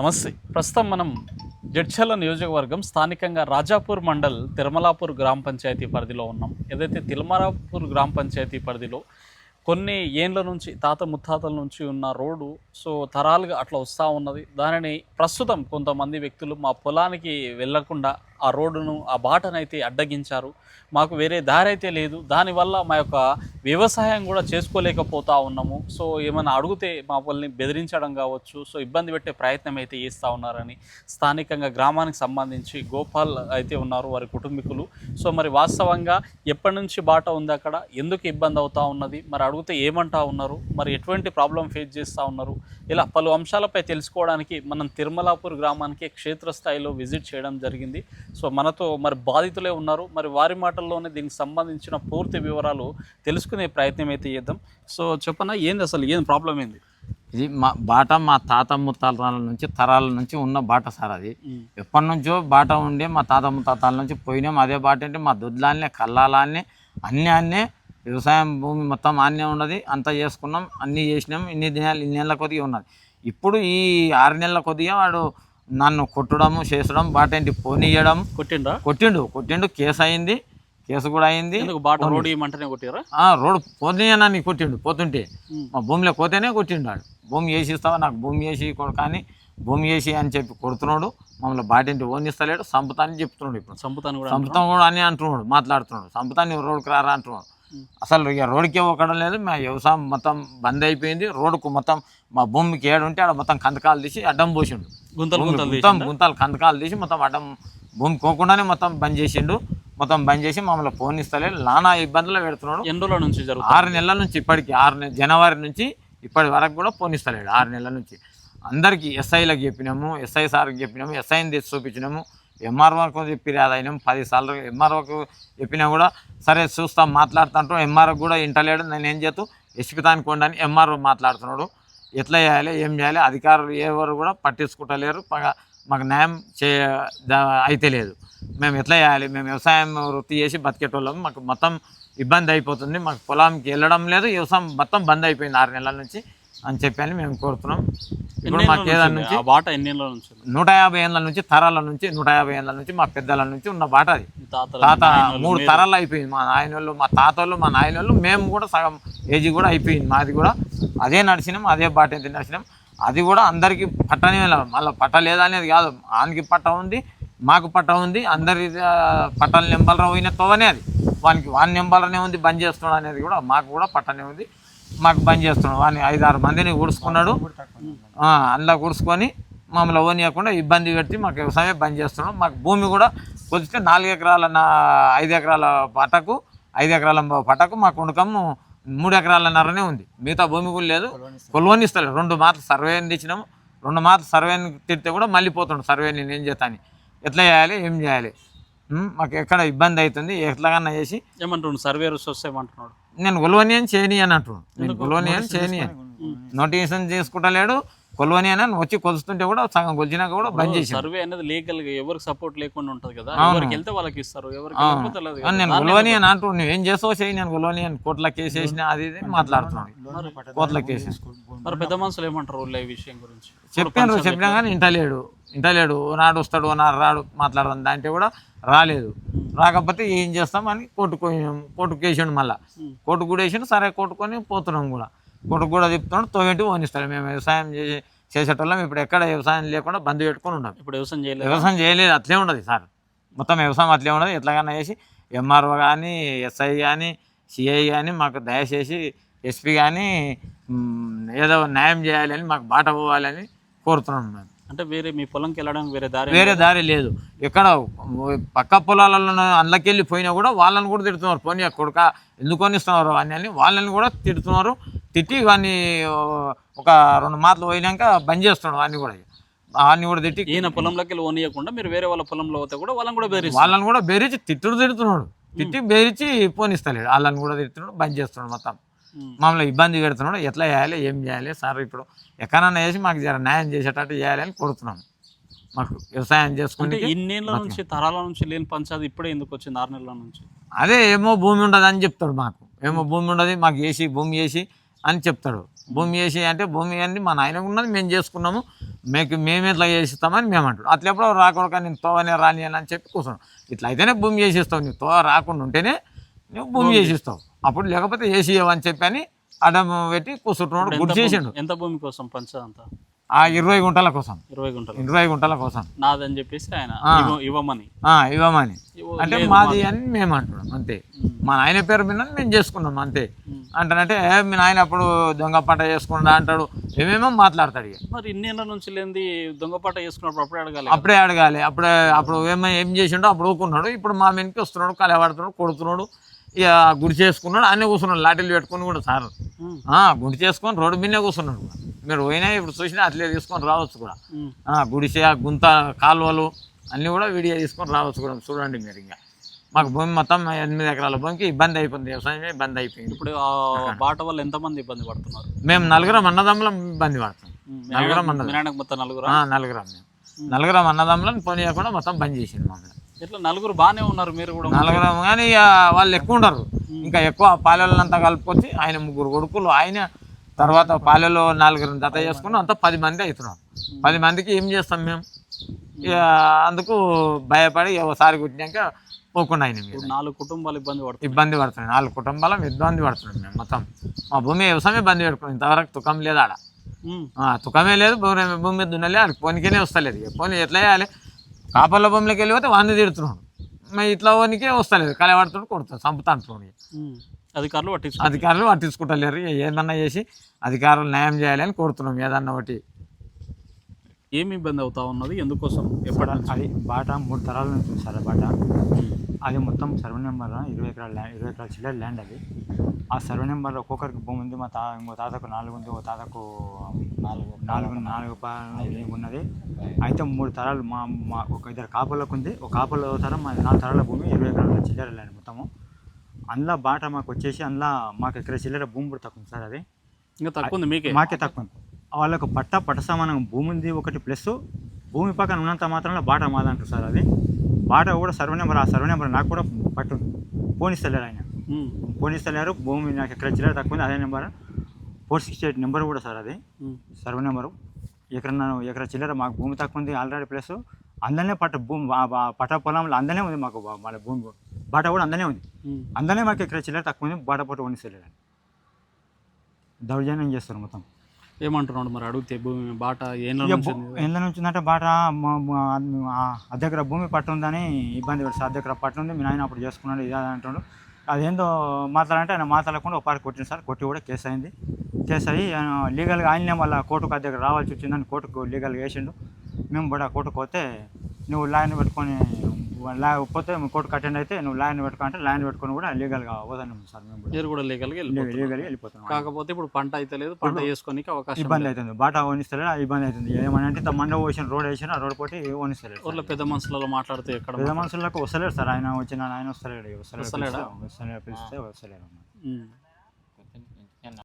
నమస్తే. ప్రస్తుతం మనం జడ్చర్ల నియోజకవర్గం స్థానికంగా రాజాపూర్ మండల్ తిరుమలాపూర్ గ్రామ పంచాయతీ పరిధిలో ఉన్నాం. ఏదైతే తిరుమలాపూర్ గ్రామ పంచాయతీ పరిధిలో కొన్ని ఏండ్ల నుంచి తాత ముత్తాతల నుంచి ఉన్న రోడ్డు తరాలుగా అట్లా వస్తూ ఉన్నది. దానిని ప్రస్తుతం కొంతమంది వ్యక్తులు మా పొలానికి వెళ్లకుండా ఆ రోడ్డును ఆ బాటనైతే అడ్డగించారు. మాకు వేరే దారి అయితే లేదు. దానివల్ల మా యొక్క వ్యవసాయం కూడా చేసుకోలేకపోతా ఉన్నాము. ఏమైనా అడిగితే మా వాళ్ళని బెదిరించడం కావచ్చు, ఇబ్బంది పెట్టే ప్రయత్నం అయితే చేస్తూ ఉన్నారని స్థానికంగా గ్రామానికి సంబంధించి గోపాల్ అయితే ఉన్నారు, వారి కుటుంబీకులు. మరి వాస్తవంగా ఎప్పటి నుంచి బాట ఉంది అక్కడ, ఎందుకు ఇబ్బంది అవుతూ ఉన్నది, మరి అడిగితే ఏమంటా ఉన్నారు, మరి ఎటువంటి ప్రాబ్లం ఫేస్ చేస్తూ ఉన్నారు, ఇలా పలు అంశాలపై తెలుసుకోవడానికి మనం తిరుమలాపూర్ గ్రామానికి క్షేత్రస్థాయిలో విజిట్ చేయడం జరిగింది. మనతో మరి బాధితులే ఉన్నారు. మరి వారి మాటల్లోనే దీనికి సంబంధించిన పూర్తి వివరాలు తెలుసుకునే ప్రయత్నం అయితే చేద్దాం. చెప్పనా, ఏంది అసలు ఏం ప్రాబ్లం ఏంది? ఇది మా తాత ముత్తాతల నుంచి తరాల నుంచి ఉన్న బాట సార్. అది ఎప్పటి నుంచో బాట ఉండే మా తాత ముత్తాతల నుంచి పోయినాం. అదే బాట అంటే మా దొడ్లాన్నే కల్లాలనే అన్నీ వ్యవసాయం భూమి మొత్తం ఆన్నే ఉన్నది. అంతా చేసుకున్నాం, అన్నీ చేసినాం. ఇన్ని నెలల కొద్దిగా ఉన్నది. ఇప్పుడు ఈ 6 నెలల కొద్దిగా వాడు నన్ను కొట్టడము చేసడం, బాట ఏంటి పోనీయడం. కొట్టిండు. కేసు అయింది, కేసు కూడా అయింది. రోడ్డు పోనీయనని కొట్టిండు. పోతుంటే మా భూమిలో పోతేనే కొట్టిండు. వాడు భూమి వేసి ఇస్తావా, నాకు భూమి వేసి కానీ భూమి వేసి అని చెప్పి కొడుతున్నాడు. మమ్మల్ని బాటింటి ఓనిస్తలేడు, సంపుతాన్ని చెప్తున్నాడు. ఇప్పుడు సంపుతాం కూడా అని అంటున్నాడు, మాట్లాడుతున్నాడు. సంపుతాన్ని రోడ్డుకు రారా అంటున్నాడు. అసలు ఇక రోడ్డుకే ఒకడం లేదు. మా వ్యవసాయం మొత్తం బంద్ అయిపోయింది. రోడ్డుకు మొత్తం మా భూమికి ఏడుంటే ఆడ మొత్తం కందకాలు తీసి అడ్డం పోసిండు. గుంతలు కందకాలు తీసి మొత్తం అడ్డం భూమి పోకుండానే మొత్తం బంద్ చేసిండు. మొత్తం బంద్ చేసి మమ్మల్ని ఫోన్ ఇస్తలేదు. నానా ఇబ్బందులు పెడుతున్నాడు. 6 నెలల నుంచి ఇప్పటికి జనవరి నుంచి ఇప్పటి వరకు కూడా ఫోన్ ఇస్తలేడు. 6 నెలల నుంచి అందరికీ ఎస్ఐలకు చెప్పినాము, ఎస్ఐ సార్కి చెప్పినాము, ఎస్ఐని తెచ్చి చూపించినాము, ఎంఆర్ఓకు చెప్పి రాదైనాము 10 సార్లు. ఎంఆర్ఓకు చెప్పినా కూడా సరే చూస్తాం మాట్లాడుతుంటాం. ఎంఆర్ఓ కూడా ఇంటలేడు. నేను ఏం చేస్తూ ఎస్పితానికి కొండని ఎంఆర్ఓ మాట్లాడుతున్నాడు. ఎట్లా చేయాలి, ఏం చేయాలి, అధికారులు ఎవరు కూడా పట్టించుకుంటలేరు. మాకు న్యాయం అయితే లేదు. మేము ఎట్లా చేయాలి, మేము వ్యవసాయం వృత్తి చేసి బతికేటోళ్ళం. మాకు మొత్తం ఇబ్బంది అయిపోతుంది. మాకు పొలానికి వెళ్ళడం లేదు, వ్యవసాయం మొత్తం బంద్ అయిపోయింది 6 నెలల నుంచి అని చెప్పని మేము కోరుతున్నాం. ఇప్పుడు మాకు ఏదైనా నుంచి 150 ఏళ్ళ నుంచి తరాల నుంచి 150 ఏళ్ళ నుంచి మా పెద్దల నుంచి ఉన్న బాట. అది తాత 3 తరాలు అయిపోయింది. మా నాయనోళ్ళు, మా తాతోళ్ళు, మా నాయనోళ్ళు, మేము కూడా సగం ఏజ్ కూడా అయిపోయింది. మాది కూడా అదే నడిచినాం, అదే బాట ఎంత నడిచినాం. అది కూడా అందరికీ పట్టనే మళ్ళీ పట్ట లేదా అనేది కాదు. ఆయనకి పట్ట ఉంది, మాకు పట్ట ఉంది. అందరి పట్టాల నెంబర్ పోయిన తోవనే అది వాని నెంబర్నే ఉంది. బంద్ చేస్తున్నాడు అనేది కూడా మాకు కూడా పట్టనే ఉంది. మాకు బంద్ చేస్తున్నాడు. వాడిని 5-6 మందిని ఊడ్చుకున్నాడు. అందులో ఊడ్చుకొని మమ్మల్ని ఓనియకుండా ఇబ్బంది పెట్టి మాకు వ్యవసాయం బంద్ చేస్తున్నాడు. మాకు భూమి కూడా కొలిస్తే 4 ఎకరాల 5 ఎకరాల పట్టకు 5 ఎకరాల పట్టకు మాకు ఉండకము 3 ఎకరాలన్నరనే ఉంది. మిగతా భూమి కూడా లేదు. కొలువని ఇస్తలేదు. 2 మార్లు సర్వేని తెచ్చినాము. 2 మార్లు సర్వేని తిడితే కూడా మళ్ళీ పోతుండు. సర్వే నేను ఏం చేస్తాను, ఎట్లా చేయాలి, ఏం చేయాలి, మాకు ఎక్కడ ఇబ్బంది అవుతుంది, ఎట్లాగన్నా చేసి ఏమంటున్నాడు. సర్వేర్స్ వస్తే ఏమంటున్నాడు, నేను కొలువని అని చేయని అని అంటున్నాడు. నేను కొలువని అని చేయని అని నోటిఫికేషన్ చేసుకుంటలేడు. కొలువని అని వచ్చి కొలుస్తుంటే కూడా సగం కొలిచినాక కూడా బంద్ చేసి. సర్వే అనేది లీగల్ గా ఎవరికి సపోర్ట్ లేకుండా ఉంటుంది కదా, వెళ్తే వాళ్ళకి ఇస్తారు. నేను కొలువని అని అంటున్నాడు. నువ్వు ఏం చేస్తావు చేయి, నేను కొలువని అని కోర్టుల కేసు వేసిన అది ఇది మాట్లాడుతున్నాడు. కోర్టుల కేసు మరి పెద్ద మనుషులు ఏమంటారు ఈ విషయం గురించి? చెప్పినా కానీ ఇంటలేడు. నాడు వస్తాడు, నాడు రాడు, మాట్లాడదాం దాంట్లో కూడా రాలేదు. రాకపోతే ఏం చేస్తామని కోర్టుకు వేసిండు. మళ్ళీ కోర్టుకు కూడా వేసిండు. సరే కోర్టుకొని పోతున్నాం కూడా. కోర్టుకు కూడా చెప్తున్నాడు. తోవేంటి ఓనిస్తాడు. మేము వ్యవసాయం చేసేటోళ్ళం. ఇప్పుడు ఎక్కడ వ్యవసాయం లేకుండా బంద్ పెట్టుకొని ఉన్నాం. ఇప్పుడు వ్యవసాయం చేయలేదు. అట్లే ఉండదు సార్, మొత్తం వ్యవసాయం అట్లే ఉండదు. ఎట్లాగన్నా చేసి ఎంఆర్ఓ కానీ, ఎస్ఐ కానీ, సిఐ కానీ మాకు దయచేసి ఎస్పీ కానీ ఏదో న్యాయం చేయాలని, మాకు బాట పోవాలని కోరుతున్నాం. మేము అంటే మీ పొలంకి వెళ్ళడానికి వేరే దారి లేదు. ఎక్కడ పక్క పొలాలలో అందులోకెళ్ళి పోయినా కూడా వాళ్ళని కూడా తిడుతున్నారు. పోనీ కొడుక ఎందుకొని ఇస్తున్నారు అని వాళ్ళని కూడా తిడుతున్నారు. తిట్టి వాడిని ఒక 2 మార్లు పోయినాక బంద్ చేస్తున్నాడు. వాడిని కూడా తిట్టి ఈయన పొలంలోకి వెళ్ళి ఓనియకుండా మీరు వేరే వాళ్ళ పొలంలో పోతే కూడా వాళ్ళని కూడా బెదిరించి తిడుతున్నాడు. తిట్టి బెదిరించి పోనిస్తలేడు. వాళ్ళని కూడా తిడుతున్నాడు, బంద్ చేస్తున్నాడు. మొత్తం మమ్మల్ని ఇబ్బంది పెడుతున్నాడు. ఎట్లా చేయాలి, ఏం చేయాలి సార్, ఇప్పుడు ఎక్కడన్నా చేసి మాకు జర న్యాయం చేసేటట్టు చేయాలని కోరుతున్నాం. మాకు వ్యవసాయం చేసుకుంటే ఇన్నేళ్ళ నుంచి తరాల నుంచి లేని పంచాయతీ ఇప్పుడే ఎందుకు వచ్చింది 6 నెలల నుంచి? అదే ఏమో భూమి ఉండదు అని చెప్తాడు. మాకు ఏమో భూమి ఉండదు, మాకు భూమి చేసి అని చెప్తాడు. భూమి చేసి అంటే భూమి అని మా నాయనకు ఉన్నది మేము చేసుకున్నాము, మేము ఎట్లా చేసిస్తామని మేము అంటాడు. అట్లా ఎప్పుడో రాకూడక నేను తోవనే రాని అని చెప్పి కూర్చున్నాడు. ఇట్లా అయితేనే భూమి చేసిస్తావు, నువ్వు తోవ రాకుండా ఉంటేనే నువ్వు భూమి చేసిస్తావు, అప్పుడు లేకపోతే వేసియవని చెప్పి అని అడ్డం పెట్టి కూర్చుంటున్నాడు. గుడి చేసిండు. ఎంత భూమి కోసం పంచ అంతా? ఆ 20 గుంటల కోసం, 20 గుంటల కోసం నాదని చెప్పేసి ఆయన ఇవ్వమని అంటే మాది అని మేము అంటున్నాం అంతే. మా నాయన పేరు మీద మేము చేసుకున్నాం అంతే. అంటానంటే మీ నాయన అప్పుడు దొంగ పంట చేసుకున్నా అంటాడు, ఏమేమో మాట్లాడతాడు. ఇక మరి ఇన్నేళ్ళ నుంచి లేని దొంగ పంట చేసుకున్నప్పుడు అప్పుడే అడగాలి. అప్పుడు ఏం చేసిండో అప్పుడు ఊరుకున్నాడు. ఇప్పుడు మా వెనక్కి వస్తున్నాడు, కలవాడుతున్నాడు, కొడుతున్నాడు. ఇక గుడి చేసుకున్నాడు, అన్నీ కూర్చున్నాడు, లాఠీలు పెట్టుకుని కూడా సార్ గుడి చేసుకొని రోడ్డు మీదనే కూర్చున్నాడు. మీరు పోయినా ఇప్పుడు చూసినా అట్లే తీసుకొని రావచ్చు కూడా. గుడిసే గుంత కాలువలు అన్నీ కూడా వీడియో తీసుకొని రావచ్చు కూడా. చూడండి మీరు. ఇంకా మాకు భూమి మొత్తం 8 ఎకరాల భూమికి ఇబ్బంది అయిపోయింది, వ్యవసాయం ఇబ్బంది అయిపోయింది. ఇప్పుడు బాట వల్ల ఎంతమంది ఇబ్బంది పడుతున్నారు? మేము 4 అన్నదమ్ములం ఇబ్బంది పడుతున్నాం. 4 మొత్తం 4 అన్నదమ్ములను పోనీయకుండా మొత్తం బంద్ చేసింది మమ్మల్ని. ఇట్లా 4 బాగానే ఉన్నారు, మీరు కూడా 4 కానీ వాళ్ళు ఎక్కువ ఉండరు. ఇంకా ఎక్కువ పాలెళ్ళంతా కలుపుకొచ్చి ఆయన 3 కొడుకులు, ఆయన తర్వాత పాలెలో 4 జత చేసుకుని అంతా 10 మంది అవుతున్నాం. 10 మందికి ఏం చేస్తాం మేము? ఇక అందుకు భయపడి ఒకసారి కుట్టినాక పోకుండా ఆయన 4 కుటుంబాలు ఇబ్బంది పడుతున్నాయి. 4 కుటుంబాలు ఇబ్బంది పడుతున్నాం మేము మొత్తం. మా భూమి వ్యవసాయం ఇబ్బంది పెట్టుకున్నాం. ఇంతవరకు తుకం లేదు ఆడ, తుకమే లేదు. భూమి మీద దున్నలే, ఆడికి పోనీకే వస్తలేదు. పోనీ ఎట్లా చేయాలి? కాపర్ల భూమిలోకి వెళ్ళిపోతే వాంది తిడుతున్నాడు, మరి ఇట్లా పోనీకే వస్తలేదు. కలవాడుతున్నాడు, కొడుతాడు, చంపుతా అంటున్నాడు. అధికారులు పట్టించుకుంటలేరు. ఏదన్నా చేసి అధికారులు న్యాయం చేయాలని కోరుతున్నాం. ఏదన్నా ఒకటి. ఏమి ఇబ్బంది అవుతా ఉన్నది, ఎందుకోసం? అది బాట 3 తరాల నుంచి ఉంది సార్. బాట అది మొత్తం సర్వే నెంబర్ 20 ఎకరాల చిల్లర ల్యాండ్. అది ఆ సర్వే నెంబర్ ఒక్కొక్కరికి భూమి ఉంది. ఇంకో తాతకు 4 ఉంది, ఒక తాతకు 4 ఉన్నది. అయితే 3 తరాలు మా ఒక 2 కాపులకు ఉంది. ఒక కాపుల తరం 4 తరాల భూమి 20 ఎకరాల చిల్లర ల్యాండ్ మొత్తము. అందులో బాట మాకు వచ్చేసి అందులో మాకు ఎకర చిల్లర భూమి కూడా తక్కువ ఉంది సార్. అది ఇంకా తక్కువ ఉంది, మాకే తక్కువ ఉంది. వాళ్ళకు పట్ట సమానం భూమి ఉంది ఒకటి, ప్లస్ భూమి పక్కన ఉన్నంత మాత్రంలో బాట మాదంటారు సార్. అది బాట కూడా సర్వే నెంబర్, ఆ సర్వే నెంబర్ నాకు కూడా పట్టు పోనిస్తలేరు. ఆయన పోనిస్తలేరు. భూమి నాకు ఎక్కడ చిల్లర తక్కువ ఉంది, అదే నెంబర్ 468 నెంబర్ కూడా సార్. అది సర్వే నెంబరు. ఎకర చిల్లర మాకు భూమి తక్కువ ఉంది ఆల్రెడీ. ప్లస్ అందరినే పట్ట పొలంలో అందరినే ఉంది మాకు. మన భూమి బాట కూడా అందరినే ఉంది. అందరినే మాకు ఎకర చిల్లర తక్కువ ఉంది, బాట పోటీ పోనిస్తలేరు. దౌర్జన్యం చేస్తారు మొత్తం. ఏమంటున్నాడు మరి అడిగితే? భూమి బాట ఏండ్ల నుంచి ఉందంటే బాట అద్దెకర భూమి పట్టు ఉందని ఇబ్బంది పెడతారు. అద్దెకర పట్టు ఉంది, మీ నాయన అప్పుడు చేసుకున్నాడు ఇది అంటున్నాడు. అదేందో మాట్లాడాలంటే ఆయన మాట్లాడకుండా ఒక పార్టీ కొట్టింది సార్. కొట్టి కూడా కేసు అయింది. కేసు అయ్యి లీగల్గా ఆయనే మళ్ళీ కోర్టుకు అద్దెకర రావాల్సి వచ్చిందని కోర్టుకు లీగల్గా వేసిండు. మేము కూడా కోర్టుకు పోతే నువ్వు లాయర్ని పెట్టుకొని పోతే కోర్టుకు అటెండ్ అయితే నువ్వు లాయర్ని పెట్టుకో అంటే లాయర్ని పెట్టుకొని కూడా లీగల్గా పోతాను సార్. మేము కూడా లీగల్గా వెళ్ళిపోతాం. కాకపోతే ఇప్పుడు పంట అయితే లేదు, పంట చేసుకోనికి అవకాశం ఇబ్బంది అవుతుంది. బాట ఓనిస్తలేదు, ఇబ్బంది అవుతుంది. ఏమని అంటే ఇంత మండ పోసిన రోడ్ వేసిన రోడ్ పోటీ ఓనిస్తలేదు. ఊళ్ళో పెద్ద మనుషులలో మాట్లాడితే ఎక్కడ పెద్ద మనుషులకు వస్తలేరు సార్. ఆయన వచ్చిన ఆయన వస్తలేడు, పిలిస్తే వస్తలేరు.